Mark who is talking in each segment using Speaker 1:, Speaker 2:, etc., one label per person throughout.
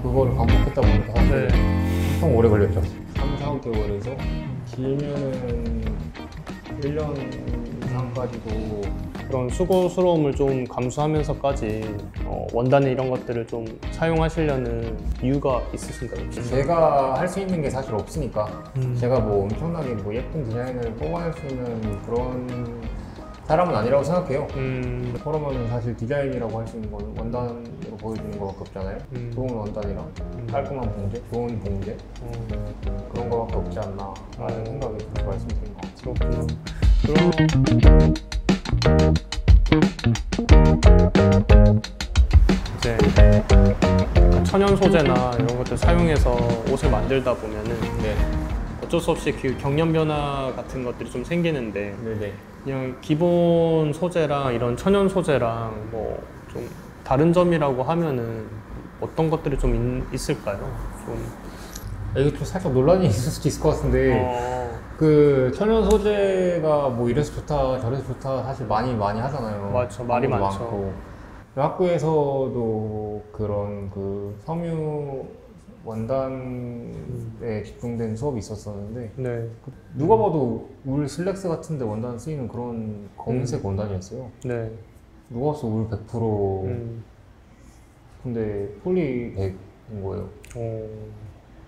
Speaker 1: 그거를 반복했다 보니까 사실
Speaker 2: 네.
Speaker 1: 엄청 오래 걸렸죠. 3, 4개월에서 길면은 1년 이상까지도.
Speaker 2: 그런 수고스러움을 좀 감수하면서까지 원단에 이런 것들을 좀 사용하시려는 이유가 있으신가요?
Speaker 1: 제가 할 수 있는 게 사실 없으니까 제가 뭐 엄청나게 뭐 예쁜 디자인을 뽑아낼 수 있는 그런 사람은 아니라고 생각해요. 그러면은 사실 디자인이라고 할 수 있는 건 원단으로 보여주는 거밖에 없잖아요. 좋은 원단이랑 깔끔한 봉제, 좋은 봉제 그런 거밖에 없지 않나 라는 생각이 들어서 말씀드린 것 같아요.
Speaker 2: 그렇군요. 이제 천연 소재나 이런 것들 사용해서 옷을 만들다 보면은
Speaker 1: 네.
Speaker 2: 어쩔 수 없이 그 경련 변화 같은 것들이 좀 생기는데
Speaker 1: 네네.
Speaker 2: 그냥 기본 소재랑 이런 천연 소재랑 뭐 좀 다른 점이라고 하면은 어떤 것들이 좀 있을까요? 좀
Speaker 1: 이게 좀 살짝 논란이 있을 수도 있을 것 같은데 그 천연 소재가 뭐 이래서 좋다 저래서 좋다 사실 많이 하잖아요.
Speaker 2: 맞죠. 말이 많죠.
Speaker 1: 많고. 학교에서도 그런 그 섬유 원단에 집중된 수업이 있었었는데
Speaker 2: 네.
Speaker 1: 누가 봐도 울 슬랙스 같은데 원단 쓰이는 그런 검은색 원단이었어요.
Speaker 2: 네.
Speaker 1: 누가 봐도 울 100% 근데 폴리 100인 거예요.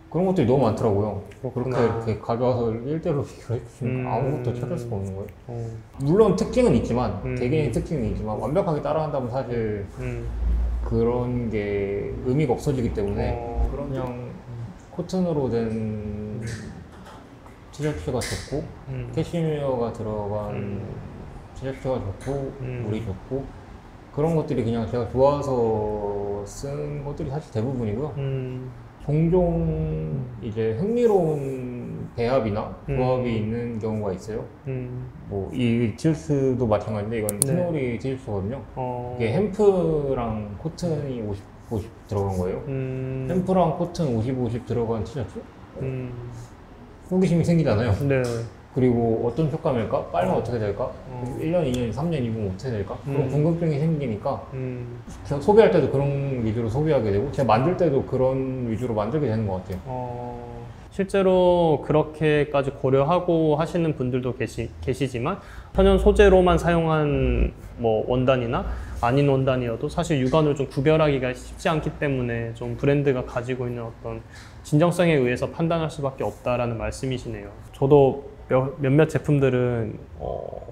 Speaker 1: 그런 것들이 너무 많더라고요.
Speaker 2: 그렇구나.
Speaker 1: 그렇게 가져와서 1대1로 비교를 해주시니까 아무것도 찾을 수가 없는 거예요.
Speaker 2: 어.
Speaker 1: 물론 특징은 있지만 개개인의 특징은 있지만 완벽하게 따라한다면 사실 그런 게 의미가 없어지기 때문에 그냥 코튼으로 된 티셔츠가 좋고 캐시미어가 들어간 티셔츠가 좋고 물이 좋고 그런 것들이 그냥 제가 좋아서 쓴 것들이 사실 대부분이고요. 종종 이제 흥미로운 배합이나 조합이 있는 경우가 있어요. 뭐 이 티셔츠도 마찬가지인데 이건 트놀이 티셔츠거든요. 이게 햄프랑 코튼이 50 들어간 거예요. 햄프랑 코튼 50 들어간 티셔츠? 호기심이 생기잖아요.
Speaker 2: 네.
Speaker 1: 그리고 어떤 효과일까? 빨면 어떻게 될까? 1년, 2년, 3년 입으면 어떻게 될까? 그런 궁금증이 생기니까 제가 소비할 때도 그런 위주로 소비하게 되고 제가 만들 때도 그런 위주로 만들게 되는 것 같아요.
Speaker 2: 실제로 그렇게까지 고려하고 하시는 분들도 계시지만 천연 소재로만 사용한 뭐 원단이나 아닌 원단이어도 사실 육안으로 좀 구별하기가 쉽지 않기 때문에 좀 브랜드가 가지고 있는 어떤 진정성에 의해서 판단할 수밖에 없다라는 말씀이시네요. 저도 몇몇 제품들은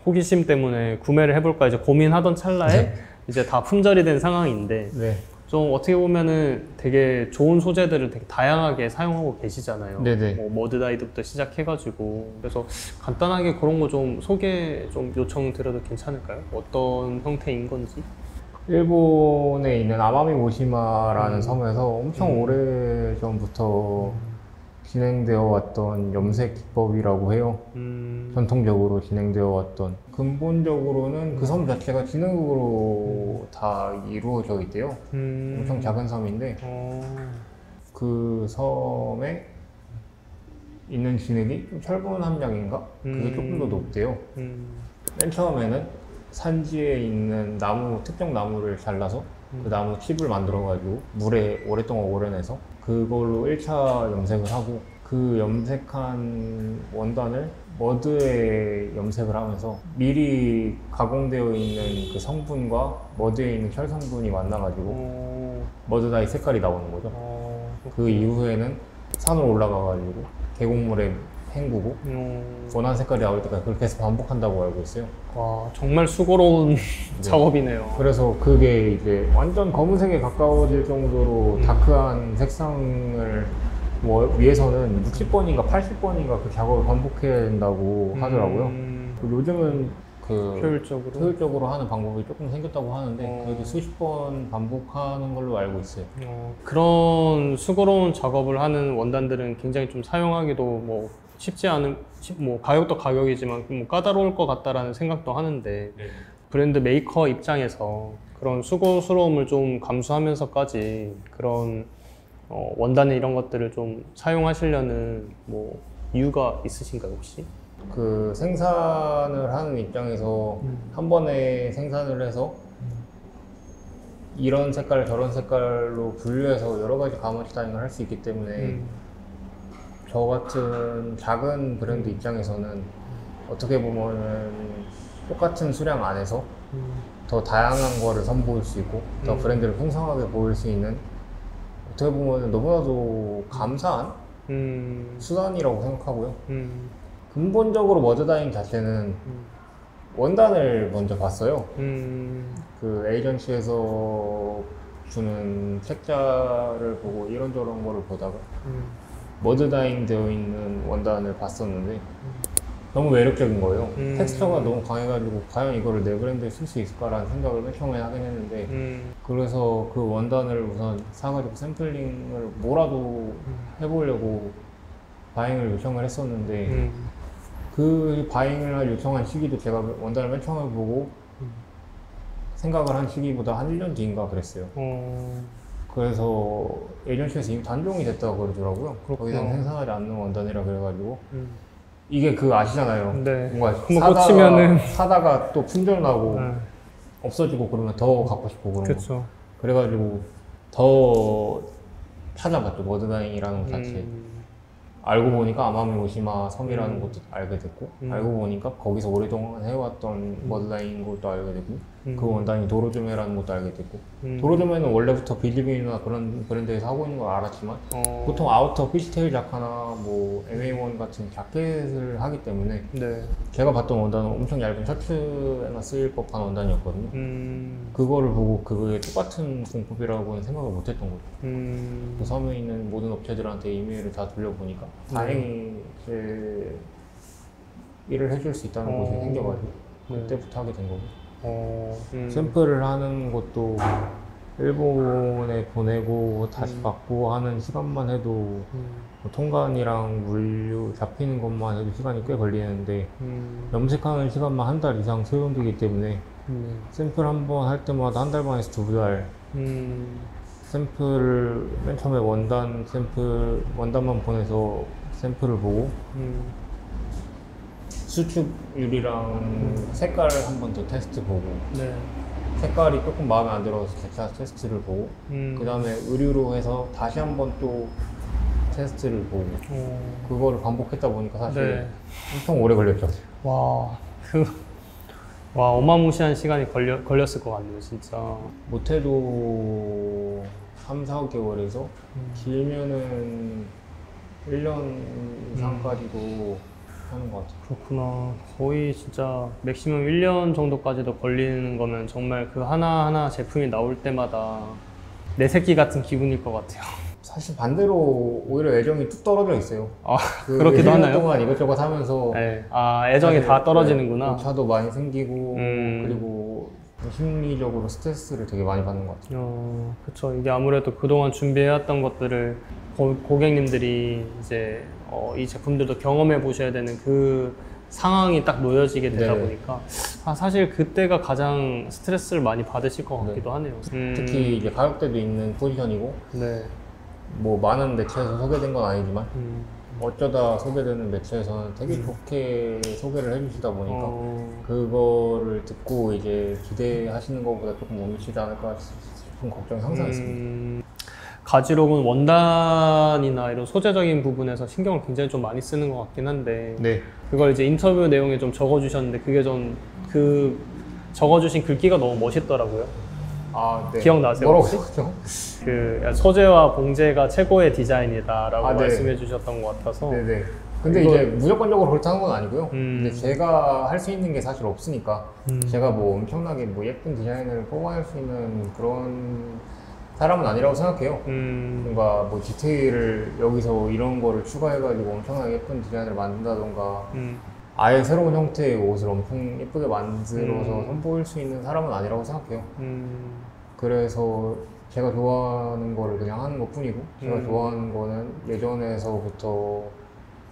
Speaker 2: 호기심 때문에 구매를 해볼까 이제 고민하던 찰나에 이제 다 품절이 된 상황인데
Speaker 1: 네.
Speaker 2: 좀 어떻게 보면은 되게 좋은 소재들을 되게 다양하게 사용하고 계시잖아요.
Speaker 1: 네네.
Speaker 2: 뭐 머드다이부터 시작해가지고 그래서 간단하게 그런 거 좀 소개 좀 요청드려도 괜찮을까요? 어떤 형태인 건지?
Speaker 1: 일본에 있는 아마미 오시마라는 섬에서 엄청 오래 전부터 진행되어 왔던 염색 기법이라고 해요. 전통적으로 진행되어 왔던. 근본적으로는 그 섬 자체가 진흙으로 다 이루어져 있대요. 엄청 작은 섬인데 그 섬에 있는 진흙이 좀 철분 함량인가? 그게 조금 더 높대요. 맨 처음에는 산지에 있는 나무, 특정 나무를 잘라서 그 나무 칩을 만들어가지고 물에 오랫동안 오려내서 그걸로 1차 염색을 하고 그 염색한 원단을 머드에 염색을 하면서 미리 가공되어 있는 그 성분과 머드에 있는 철 성분이 만나가지고 머드다이 색깔이 나오는 거죠. 그 이후에는 산으로 올라가가지고 계곡물에 헹구고 원하는 색깔이 나올 때까지 그렇게 해서 반복한다고 알고 있어요.
Speaker 2: 와, 정말 수고로운 작업이네요.
Speaker 1: 그래서 그게 이제 완전 검은색에 가까워질 정도로 다크한 색상을 위해서는 60번인가 80번인가 그 작업을 반복해야 된다고 하더라고요. 요즘은 그 효율적으로 하는 방법이 조금 생겼다고 하는데 그래도 수십 번 반복하는 걸로 알고 있어요.
Speaker 2: 그런 수고로운 작업을 하는 원단들은 굉장히 좀 사용하기도 뭐 쉽지 않은, 뭐 가격도 가격이지만 뭐 까다로울 것 같다라는 생각도 하는데 브랜드 메이커 입장에서 그런 수고스러움을 좀 감수하면서까지 그런 원단에 이런 것들을 좀 사용하시려는 뭐 이유가 있으신가요 혹시?
Speaker 1: 그 생산을 하는 입장에서 한 번에 생산을 해서 이런 색깔 저런 색깔로 분류해서 여러 가지 가문 스타일링을 할 수 있기 때문에 저 같은 작은 브랜드 입장에서는 어떻게 보면은 똑같은 수량 안에서 더 다양한 거를 선보일 수 있고 더 브랜드를 풍성하게 보일 수 있는 어떻게 보면 너무나도 감사한 수단이라고 생각하고요. 근본적으로 머드다잉 자체는 원단을 먼저 봤어요. 그 에이전시에서 주는 책자를 보고 이런저런 거를 보다가 머드다잉 되어 있는 원단을 봤었는데 너무 매력적인 거예요. 텍스처가 너무 강해가지고 과연 이거를 내 브랜드에 쓸 수 있을까라는 생각을 맨 처음에 하긴 했는데 그래서 그 원단을 우선 사가지고 샘플링을 뭐라도 해보려고 바잉을 요청을 했었는데 그 바잉을 요청한 시기도 제가 원단을 맨 처음에 보고 생각을 한 시기보다 한 1년 뒤인가 그랬어요. 그래서 에이전시에서 이미 단종이 됐다고 그러더라고요. 더 이상 생산하지 않는 원단이라 그래가지고 이게 그 아시잖아요.
Speaker 2: 네.
Speaker 1: 뭔가
Speaker 2: 한번 꽂히면은
Speaker 1: 사다가 또 품절나고 없어지고 그러면 더 갖고 싶고 그런
Speaker 2: 그쵸.
Speaker 1: 거. 그래가지고 더 찾아봤죠. 머드다잉이라는 것 자체. 알고 보니까 아마미 오시마 섬이라는 것도 알게 됐고 알고 보니까 거기서 오랫동안 해왔던 머드다잉인 것도 알게 됐고 그 원단이 도로조메라는 것도 알게 됐고 도로조메는 원래부터 빌리빈이나 그런 브랜드에서 하고 있는 걸 알았지만 보통 아우터 피시테일 자카나 뭐 MA1 같은 자켓을 하기 때문에
Speaker 2: 네.
Speaker 1: 제가 봤던 원단은 엄청 얇은 셔츠에나 쓰일 법한 원단이었거든요. 그거를 보고 그거에 똑같은 공법이라고는 생각을 못 했던 거죠. 그 섬에 있는 모든 업체들한테 이메일을 다 돌려보니까 다행히 제 일을 해줄 수 있다는 곳이 생겨가지고 그때부터 하게 된 거고 샘플을 하는 것도 일본에 보내고 다시 받고 하는 시간만 해도 뭐 통관이랑 물류 잡히는 것만 해도 시간이 꽤 걸리는데 염색하는 시간만 한 달 이상 소요되기 때문에 샘플 한 번 할 때마다 한 달 반에서 두 달 샘플을 맨 처음에 원단만 보내서 샘플을 보고 수축률이랑 색깔을 한 번 더 테스트 보고
Speaker 2: 네.
Speaker 1: 색깔이 조금 마음에 안 들어서 재차 테스트를 보고 그 다음에 의류로 해서 다시 한 번 또 테스트를 보고 그거를 반복했다 보니까 사실
Speaker 2: 네.
Speaker 1: 엄청 오래 걸렸죠.
Speaker 2: 와, 와, 어마무시한 시간이 걸렸을 것 같네요, 진짜.
Speaker 1: 못해도 3, 4개월에서 길면은 1년 이상까지도 하는 것 같아요.
Speaker 2: 그렇구나. 거의 진짜 맥시멈 1년 정도까지도 걸리는 거면 정말 그 하나하나 제품이 나올 때마다 내 새끼 같은 기분일 것 같아요.
Speaker 1: 사실 반대로 오히려 애정이 뚝 떨어져 있어요.
Speaker 2: 아,
Speaker 1: 그
Speaker 2: 그렇기도
Speaker 1: 1년
Speaker 2: 하나요?
Speaker 1: 동안 이것저것 하면서
Speaker 2: 네. 아, 애정이 다 떨어지는구나.
Speaker 1: 오차도 많이 생기고 그리고 심리적으로 스트레스를 되게 많이 받는 것 같아요.
Speaker 2: 그쵸. 이게 아무래도 그동안 준비해왔던 것들을 고객님들이 이제 이 제품들도 경험해 보셔야 되는 그 상황이 딱 놓여지게 되다
Speaker 1: 네.
Speaker 2: 보니까 사실 그때가 가장 스트레스를 많이 받으실 것 같기도 하네요.
Speaker 1: 특히 이제 가격대도 있는 포지션이고
Speaker 2: 네.
Speaker 1: 뭐 많은 매체에서 소개된 건 아니지만 어쩌다 소개되는 매체에서는 되게 좋게 소개를 해주시다 보니까 그거를 듣고 이제 기대하시는 것보다 조금 못 미치지 않을까 싶은 걱정이 항상 있습니다.
Speaker 2: 가지록은 원단이나 이런 소재적인 부분에서 신경을 굉장히 좀 많이 쓰는 것 같긴 한데
Speaker 1: 네.
Speaker 2: 그걸 이제 인터뷰 내용에 좀 적어주셨는데 그게 좀 그 적어주신 글귀가 너무 멋있더라고요.
Speaker 1: 아, 네.
Speaker 2: 기억나세요?
Speaker 1: 뭐라고
Speaker 2: 혹시?
Speaker 1: 했죠?
Speaker 2: 그 소재와 봉제가 최고의 디자인이다라고
Speaker 1: 아, 네.
Speaker 2: 말씀해 주셨던 것 같아서
Speaker 1: 네네. 근데
Speaker 2: 이거-
Speaker 1: 이제 무조건적으로 그렇다는 건 아니고요. 근데 제가 할 수 있는 게 사실 없으니까 제가 뭐 엄청나게 뭐 예쁜 디자인을 뽑아낼 수 있는 그런 사람은 아니라고 생각해요. 뭔가 뭐 디테일을 여기서 이런 거를 추가해가지고 엄청나게 예쁜 디자인을 만든다던가 아예 새로운 형태의 옷을 엄청 예쁘게 만들어서 선보일 수 있는 사람은 아니라고 생각해요. 그래서 제가 좋아하는 거를 그냥 하는 것 뿐이고 제가 좋아하는 거는 예전에서부터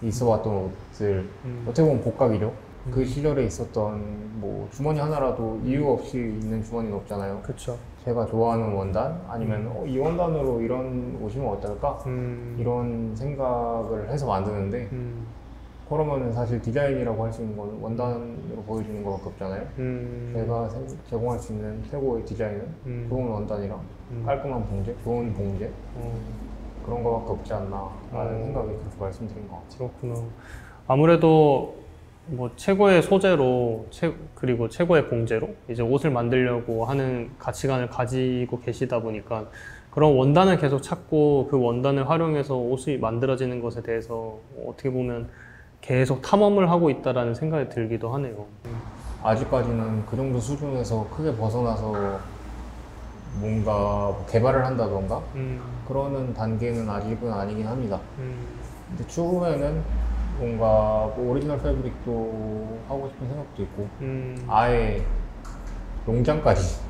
Speaker 1: 있어 왔던 옷들 어떻게 보면 복각이죠. 그 시절에 있었던 뭐 주머니 하나라도 이유 없이 있는 주머니는 없잖아요.
Speaker 2: 그쵸.
Speaker 1: 제가 좋아하는 원단 아니면 이 원단으로 이런 옷이면 어떨까? 이런 생각을 해서 만드는데 그러면은 사실 디자인이라고 할 수 있는 건 원단으로 보여주는 것밖에 없잖아요. 제가 제공할 수 있는 최고의 디자인은 좋은 원단이랑 깔끔한 봉제, 좋은 봉제 그런 거밖에 없지 않나라는 생각이 그렇게 말씀드린 것 같아요.
Speaker 2: 그렇구나. 아무래도 뭐 최고의 소재로 그리고 최고의 봉제로 이제 옷을 만들려고 하는 가치관을 가지고 계시다 보니까 그런 원단을 계속 찾고 그 원단을 활용해서 옷이 만들어지는 것에 대해서 어떻게 보면 계속 탐험을 하고 있다라는 생각이 들기도 하네요.
Speaker 1: 아직까지는 그 정도 수준에서 크게 벗어나서 뭔가 개발을 한다던가 그러는 단계는 아직은 아니긴 합니다. 근데 추후에는 뭔가 뭐 오리지널 패브릭도 하고 싶은 생각도 있고 아예 농장까지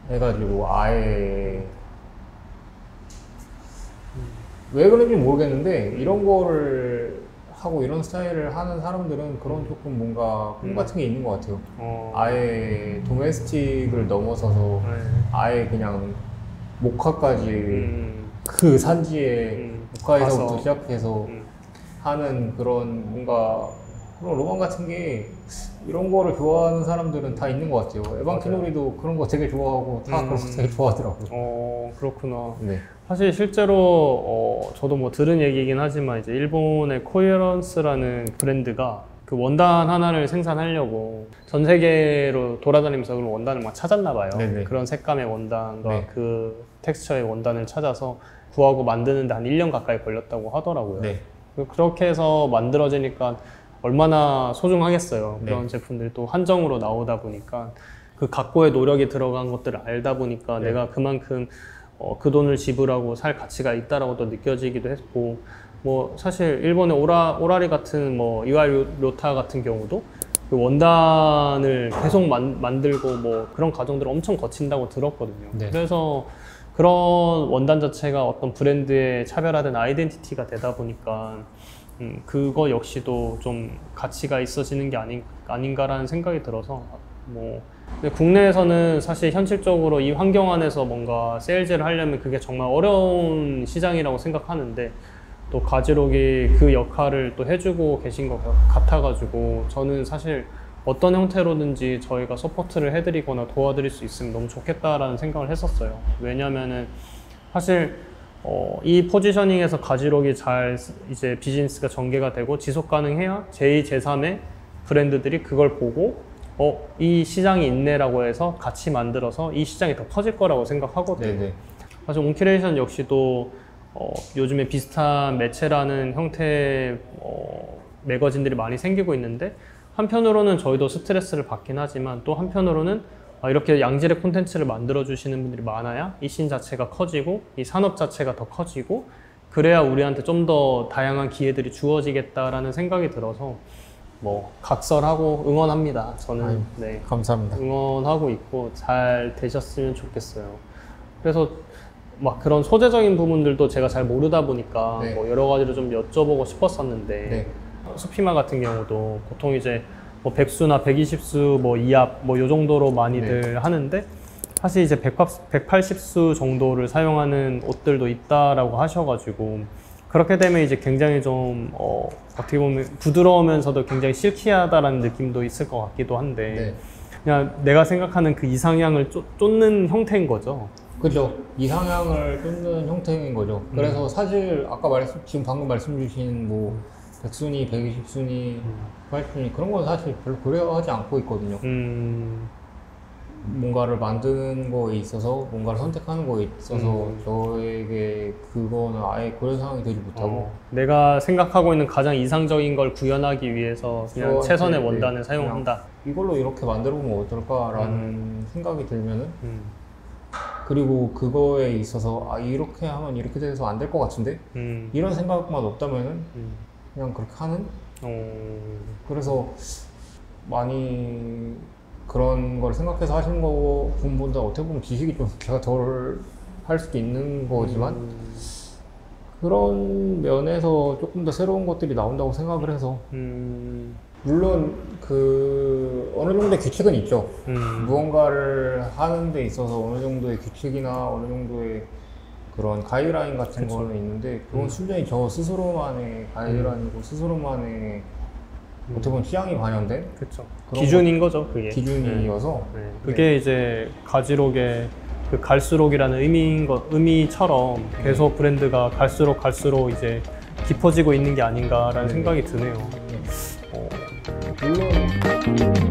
Speaker 1: 해가지고 아예 왜 그런지 모르겠는데 이런 거를 하고 이런 스타일을 하는 사람들은 그런 조금 뭔가 꿈 같은 게 있는 것 같아요. 아예 도메스틱을 넘어서서 아예 그냥 모카까지 그 산지에 모카에서부터
Speaker 2: 가서.
Speaker 1: 시작해서 하는 그런 뭔가 그런 로망 같은 게 이런 거를 좋아하는 사람들은 다 있는 것 같아요. 에반 키노리도 그런 거 되게 좋아하고 다 그런 거 되게 좋아하더라고요.
Speaker 2: 그렇구나.
Speaker 1: 네.
Speaker 2: 사실 실제로 저도 뭐 들은 얘기이긴 하지만 이제 일본의 코헤런스라는 브랜드가 그 원단 하나를 생산하려고 전 세계로 돌아다니면서 그런 원단을 막 찾았나 봐요.
Speaker 1: 네네.
Speaker 2: 그런 색감의 원단과
Speaker 1: 네.
Speaker 2: 그 텍스처의 원단을 찾아서 구하고 만드는데 한 1년 가까이 걸렸다고 하더라고요.
Speaker 1: 네.
Speaker 2: 그렇게 해서 만들어지니까 얼마나 소중하겠어요.
Speaker 1: 네.
Speaker 2: 그런 제품들이 또 한정으로 나오다 보니까 그 각고의 노력이 들어간 것들을 알다 보니까
Speaker 1: 네.
Speaker 2: 내가 그만큼 그 돈을 지불하고 살 가치가 있다라고 또 느껴지기도 했고, 뭐 사실 일본의 오라리 같은 뭐 이와이 료타 같은 경우도 그 원단을 계속 만들고 뭐 그런 과정들을 엄청 거친다고 들었거든요.
Speaker 1: 네.
Speaker 2: 그래서 그런 원단 자체가 어떤 브랜드의 차별화된 아이덴티티가 되다 보니까 그거 역시도 좀 가치가 있어지는 게 아닌가라는 생각이 들어서 뭐 근데 국내에서는 사실 현실적으로 이 환경 안에서 뭔가 세일즈를 하려면 그게 정말 어려운 시장이라고 생각하는데 또 가지록이 그 역할을 또 해주고 계신 것 같아가지고 저는 사실 어떤 형태로든지 저희가 서포트를 해드리거나 도와드릴 수 있으면 너무 좋겠다라는 생각을 했었어요. 왜냐면은 사실 이 포지셔닝에서 가지록이 잘 이제 비즈니스가 전개가 되고 지속 가능해야 제2, 제3의 브랜드들이 그걸 보고 이 시장이 있네라고 해서 같이 만들어서 이 시장이 더 커질 거라고 생각하거든요.
Speaker 1: 네네.
Speaker 2: 사실 온큐레이션 역시도 요즘에 비슷한 매체라는 형태의 매거진들이 많이 생기고 있는데 한편으로는 저희도 스트레스를 받긴 하지만 또 한편으로는 이렇게 양질의 콘텐츠를 만들어 주시는 분들이 많아야 이 씬 자체가 커지고 이 산업 자체가 더 커지고 그래야 우리한테 좀 더 다양한 기회들이 주어지겠다라는 생각이 들어서 뭐 각설하고 응원합니다. 저는
Speaker 1: 아유,
Speaker 2: 네,
Speaker 1: 감사합니다.
Speaker 2: 응원하고 있고 잘 되셨으면 좋겠어요. 그래서 막 그런 소재적인 부분들도 제가 잘 모르다 보니까
Speaker 1: 네.
Speaker 2: 뭐 여러 가지를 좀 여쭤보고 싶었었는데
Speaker 1: 네.
Speaker 2: 수피마 같은 경우도 보통 이제 뭐 100수나 120수 뭐 이압 뭐 요 정도로 많이들 하는데 사실 이제 180수 정도를 사용하는 옷들도 있다라고 하셔가지고 그렇게 되면 이제 굉장히 좀 어떻게 보면 부드러우면서도 굉장히 실키하다라는 느낌도 있을 것 같기도 한데
Speaker 1: 네.
Speaker 2: 그냥 내가 생각하는 그 이상향을 쫓는 형태인 거죠.
Speaker 1: 그죠. 이상향을 쫓는 형태인 거죠. 그래서 사실 아까 지금 방금 말씀 주신 뭐 100순위, 120순위, 80순위 그런 건 사실 별로 고려하지 않고 있거든요. 뭔가를 만드는 거에 있어서 뭔가를 선택하는 거에 있어서 저에게 그거는 아예 고려 사항이 되지 못하고
Speaker 2: 내가 생각하고 있는 가장 이상적인 걸 구현하기 위해서 그냥 최선의 원단을 사용한다.
Speaker 1: 이걸로 이렇게 만들어 보면 어떨까라는 생각이 들면은 그리고 그거에 있어서 이렇게 하면 이렇게 돼서 안 될 것 같은데 이런 생각만 없다면은 그냥 그렇게 하는 그래서 많이 그런 걸 생각해서 하시는 거 분보다 어떻게 보면 지식이 좀 제가 덜 할 수도 있는 거지만 그런 면에서 조금 더 새로운 것들이 나온다고 생각을 해서 물론 그 어느 정도의 규칙은 있죠. 무언가를 하는 데 있어서 어느 정도의 규칙이나 어느 정도의 그런 가이드라인 같은
Speaker 2: 그쵸.
Speaker 1: 거는 있는데 그건 순전히 저 스스로만의 가이드라인이고 스스로만의 어떻게 보면 취향이 반영된
Speaker 2: 그렇죠.
Speaker 1: 그런
Speaker 2: 기준인 거죠, 그게.
Speaker 1: 기준이어서
Speaker 2: 네. 그게 이제 가지록의 그 갈수록이라는 의미처럼 계속 브랜드가 갈수록 이제 깊어지고 있는 게 아닌가라는 생각이 드네요.
Speaker 1: 물론